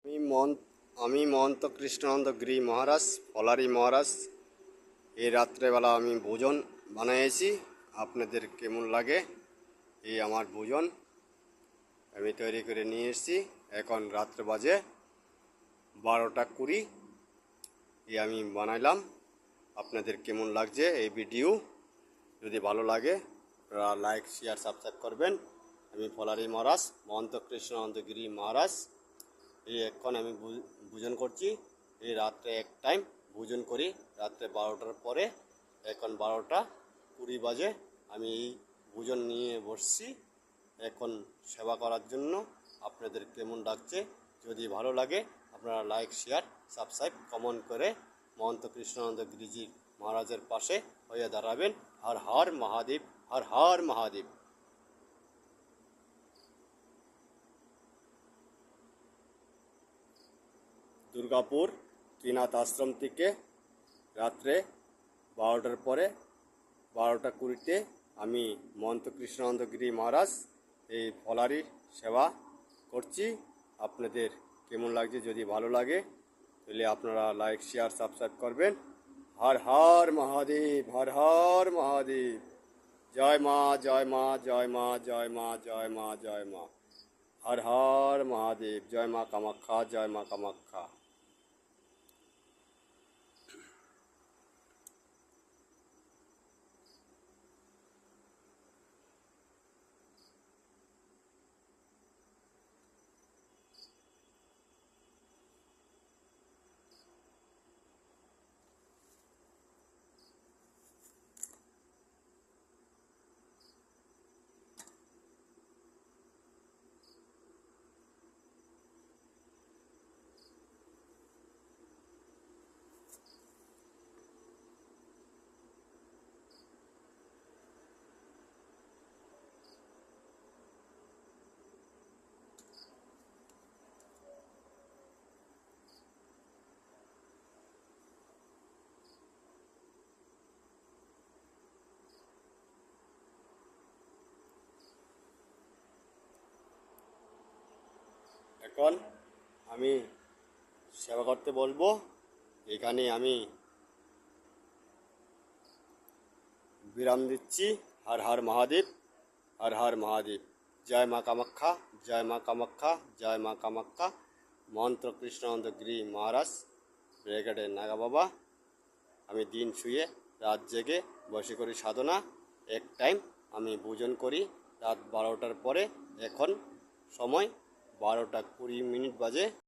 আমি মহন্ত কৃষ্ণানন্দ গিরি মহারাজ, পলারি মহারাজ। এই রাত্রেবেলা আমি ভোজন বানিয়েছি। আপনাদের কেমন লাগে এই আমার ভোজন আমি তৈরি করে নিয়ে এসেছি। এখন রাত্রে বাজে 12:20। আমি বানাইলাম। আপনাদের কেমন লাগছে এই ভিডিও? যদি ভালো লাগে আপনারা লাইক, শেয়ার, সাবস্ক্রাইব করবেন। আমি পলারি মহারাজ, মহন্ত কৃষ্ণানন্দ গিরি মহারাজ। এখন আমি ভোজন করছি। এই রাত্রে এক টাইম ভোজন করি, রাত্রে 12টার পরে। এখন 12:20 বাজে। আমি এই ভোজন নিয়ে বসছি এখন সেবা করার জন্য। আপনাদের কেমন লাগছে? যদি ভালো লাগে আপনারা লাইক, শেয়ার, সাবস্ক্রাইব, কমেন্ট করে মহন্ত কৃষ্ণানন্দ গিরিজি মহারাজের পাশে হয়ে দাঁড়াবেন। হর হর মহাদেব, হর হর মহাদেব। দুর্গাপুর ত্রিনাথ আশ্রম থেকে রাত্রে 12টার পরে 12:20-তে আমি মহন্ত কৃষ্ণানন্দ গিরি মহারাজ এই ফলারির সেবা করছি। আপনাদের কেমন লাগছে? যদি ভালো লাগে তাহলে আপনারা লাইক, শেয়ার, সাবস্ক্রাইব করবেন। হর হর মহাদেব, হর হর মহাদেব। জয় মা, জয় মা, জয় মা, জয় মা, জয় মা, জয় মা। হর হর মহাদেব। জয় মা কামাখ্যা, জয় মা কামাখ্যা। এখন আমি সেবা করতে বলবো। এখানে আমি বিরাম দিচ্ছি। হর হর মহাদেব, হর হর মহাদেব। জয় মা কামাখ্যা, জয় মা কামাখ্যা, জয় মা কামাখ্যা। মন্ত্র কৃষ্ণানন্দ গিরি মহারাজ, ব্রিগেডে নাগা বাবা। আমি দিন শুয়ে রাত জেগে বসে করি সাধনা। এক টাইম আমি ভোজন করি রাত 12টার পরে। এখন সময় 12:20 বাজে।